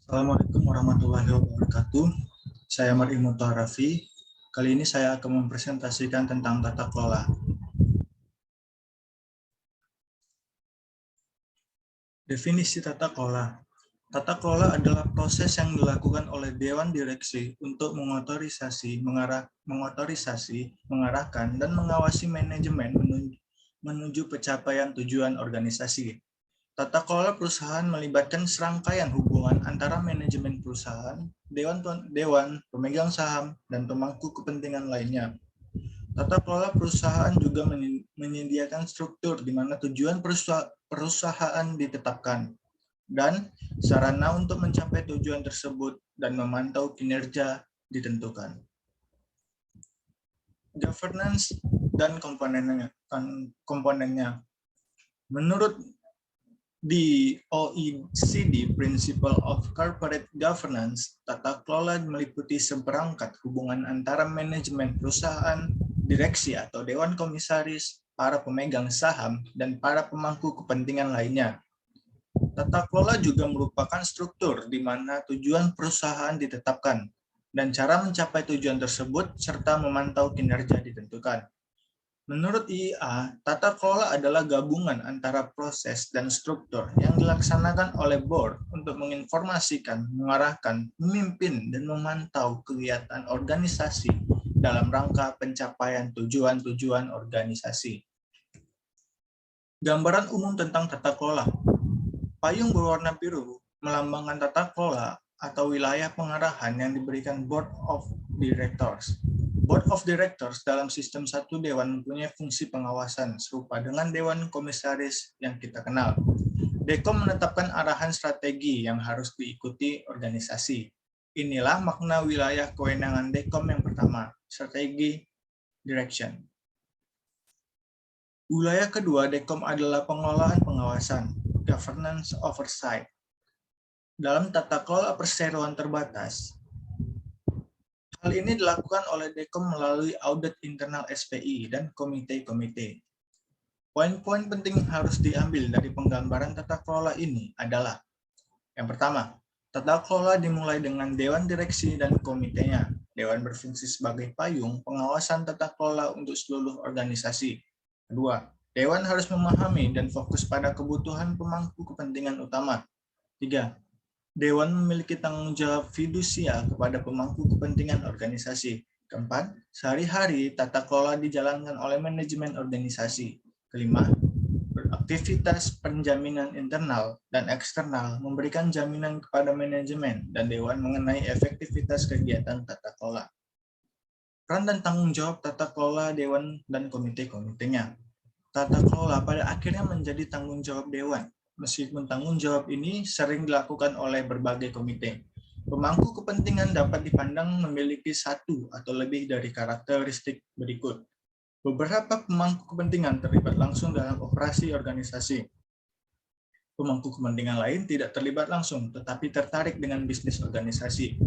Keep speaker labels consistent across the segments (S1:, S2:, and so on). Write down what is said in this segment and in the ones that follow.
S1: Assalamualaikum warahmatullahi wabarakatuh. Saya Mar'i Mutarafi. Kali ini saya akan mempresentasikan tentang tata kelola. Definisi tata kelola. Tata kelola adalah proses yang dilakukan oleh Dewan Direksi untuk mengarahkan, dan mengawasi manajemen menuju pencapaian tujuan organisasi. Tata kelola perusahaan melibatkan serangkaian hubungan antara manajemen perusahaan, dewan, pemegang saham, dan pemangku kepentingan lainnya. Tata kelola perusahaan juga menyediakan struktur di mana tujuan perusahaan ditetapkan dan sarana untuk mencapai tujuan tersebut dan memantau kinerja ditentukan. Governance dan komponennya. Menurut di OECD Principle of Corporate Governance, tata kelola meliputi seperangkat hubungan antara manajemen perusahaan, direksi atau dewan komisaris, para pemegang saham, dan para pemangku kepentingan lainnya. Tata kelola juga merupakan struktur di mana tujuan perusahaan ditetapkan dan cara mencapai tujuan tersebut serta memantau kinerja ditentukan. Menurut IIA, tata kelola adalah gabungan antara proses dan struktur yang dilaksanakan oleh board untuk menginformasikan, mengarahkan, memimpin, dan memantau kegiatan organisasi dalam rangka pencapaian tujuan-tujuan organisasi. Gambaran umum tentang tata kelola. Payung berwarna biru melambangkan tata kelola atau wilayah pengarahan yang diberikan Board of Directors. Board of Directors dalam sistem satu dewan mempunyai fungsi pengawasan serupa dengan dewan komisaris yang kita kenal. Dekom menetapkan arahan strategi yang harus diikuti organisasi. Inilah makna wilayah kewenangan Dekom yang pertama, strategi direction. Wilayah kedua Dekom adalah pengelolaan pengawasan, governance oversight. Dalam tata kelola perseroan terbatas, hal ini dilakukan oleh Dekom melalui audit internal SPI dan komite-komite. Poin-poin penting yang harus diambil dari penggambaran tata kelola ini adalah: yang pertama, tata kelola dimulai dengan Dewan Direksi dan komitenya. Dewan berfungsi sebagai payung pengawasan tata kelola untuk seluruh organisasi. Kedua, Dewan harus memahami dan fokus pada kebutuhan pemangku kepentingan utama. Tiga, Dewan memiliki tanggung jawab fidusial kepada pemangku kepentingan organisasi. Keempat, sehari-hari tata kelola dijalankan oleh manajemen organisasi. Kelima, beraktivitas penjaminan internal dan eksternal memberikan jaminan kepada manajemen dan dewan mengenai efektivitas kegiatan tata kelola. Peran dan tanggung jawab tata kelola dewan dan komite-komitenya. Tata kelola pada akhirnya menjadi tanggung jawab dewan. Meskipun tanggung jawab ini sering dilakukan oleh berbagai komite. Pemangku kepentingan dapat dipandang memiliki satu atau lebih dari karakteristik berikut. Beberapa pemangku kepentingan terlibat langsung dalam operasi organisasi. Pemangku kepentingan lain tidak terlibat langsung, tetapi tertarik dengan bisnis organisasi.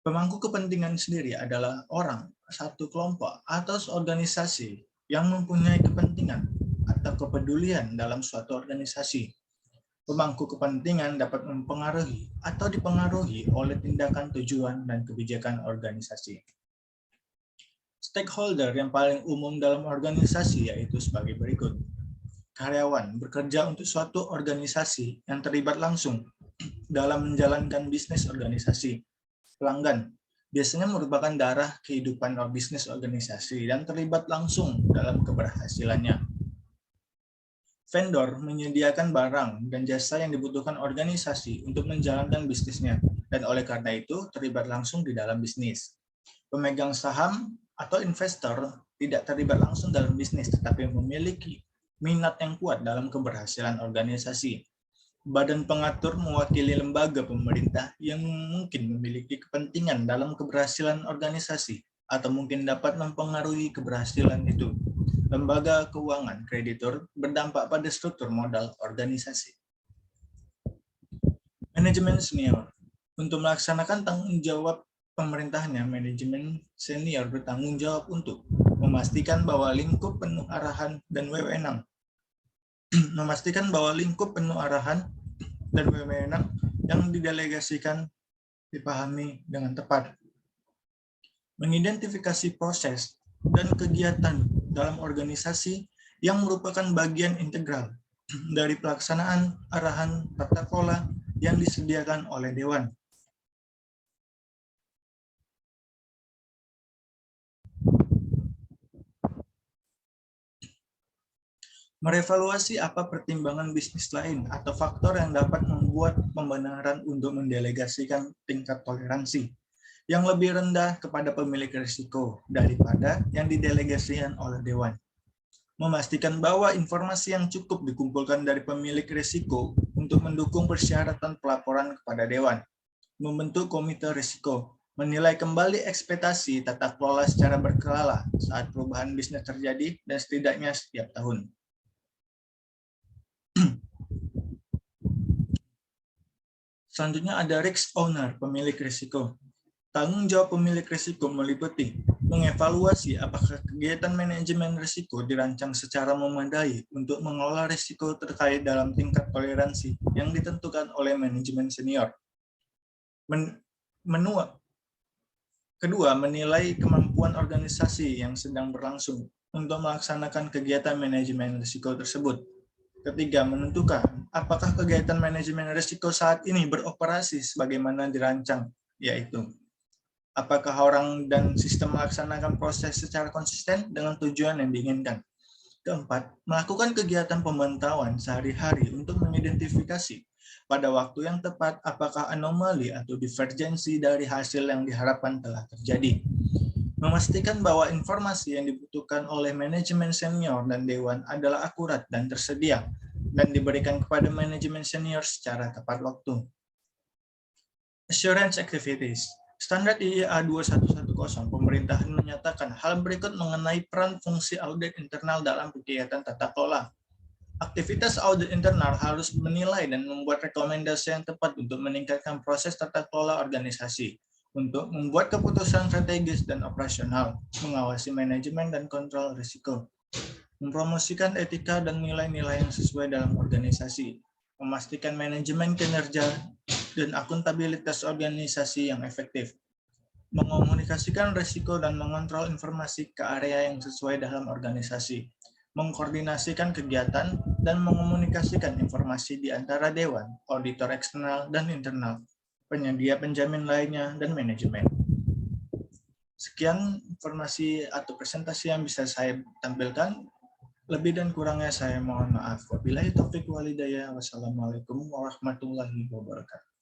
S1: Pemangku kepentingan sendiri adalah orang, satu kelompok, atau organisasi yang mempunyai kepentingan atau kepedulian dalam suatu organisasi. Pemangku kepentingan dapat mempengaruhi atau dipengaruhi oleh tindakan, tujuan, dan kebijakan organisasi. Stakeholder yang paling umum dalam organisasi yaitu sebagai berikut. Karyawan bekerja untuk suatu organisasi yang terlibat langsung dalam menjalankan bisnis organisasi. Pelanggan biasanya merupakan darah kehidupan bisnis organisasi dan terlibat langsung dalam keberhasilannya. Vendor menyediakan barang dan jasa yang dibutuhkan organisasi untuk menjalankan bisnisnya, dan oleh karena itu terlibat langsung di dalam bisnis. Pemegang saham atau investor tidak terlibat langsung dalam bisnis, tetapi memiliki minat yang kuat dalam keberhasilan organisasi. Badan pengatur mewakili lembaga pemerintah yang mungkin memiliki kepentingan dalam keberhasilan organisasi, atau mungkin dapat mempengaruhi keberhasilan itu. Lembaga keuangan kreditur berdampak pada struktur modal organisasi. Manajemen senior. Untuk melaksanakan tanggung jawab pemerintahnya, manajemen senior bertanggung jawab untuk memastikan bahwa lingkup penuh arahan dan wewenang yang didelegasikan dipahami dengan tepat. Mengidentifikasi proses dan kegiatan dalam organisasi yang merupakan bagian integral dari pelaksanaan arahan tata kelola yang disediakan oleh Dewan. Merevaluasi apa pertimbangan bisnis lain atau faktor yang dapat membuat pembenaran untuk mendelegasikan tingkat toleransi yang lebih rendah kepada pemilik risiko daripada yang didelegasikan oleh Dewan. Memastikan bahwa informasi yang cukup dikumpulkan dari pemilik risiko untuk mendukung persyaratan pelaporan kepada Dewan. Membentuk komite risiko, menilai kembali ekspektasi tata kelola secara berkala saat perubahan bisnis terjadi dan setidaknya setiap tahun. Selanjutnya ada risk owner, pemilik risiko. Tanggung jawab pemilik risiko meliputi mengevaluasi apakah kegiatan manajemen risiko dirancang secara memadai untuk mengelola risiko terkait dalam tingkat toleransi yang ditentukan oleh manajemen senior. Kedua, menilai kemampuan organisasi yang sedang berlangsung untuk melaksanakan kegiatan manajemen risiko tersebut. Ketiga, menentukan apakah kegiatan manajemen risiko saat ini beroperasi sebagaimana dirancang, yaitu apakah orang dan sistem melaksanakan proses secara konsisten dengan tujuan yang diinginkan. Keempat, melakukan kegiatan pemantauan sehari-hari untuk mengidentifikasi pada waktu yang tepat apakah anomali atau divergensi dari hasil yang diharapkan telah terjadi. Memastikan bahwa informasi yang dibutuhkan oleh manajemen senior dan Dewan adalah akurat dan tersedia dan diberikan kepada manajemen senior secara tepat waktu. Assurance activities. Standar IEA 2110 pemerintahan menyatakan hal berikut mengenai peran fungsi audit internal dalam kegiatan tata kelola. Aktivitas audit internal harus menilai dan membuat rekomendasi yang tepat untuk meningkatkan proses tata kelola organisasi, untuk membuat keputusan strategis dan operasional, mengawasi manajemen dan kontrol risiko, mempromosikan etika dan nilai-nilai yang sesuai dalam organisasi, memastikan manajemen kinerja dan akuntabilitas organisasi yang efektif, mengomunikasikan risiko dan mengontrol informasi ke area yang sesuai dalam organisasi, mengkoordinasikan kegiatan dan mengomunikasikan informasi di antara Dewan, auditor eksternal dan internal, penyedia penjamin lainnya, dan manajemen. Sekian informasi atau presentasi yang bisa saya tampilkan. Lebih dan kurangnya saya mohon maaf. Wabillahi taufiq wal hidayah. Wassalamualaikum warahmatullahi wabarakatuh.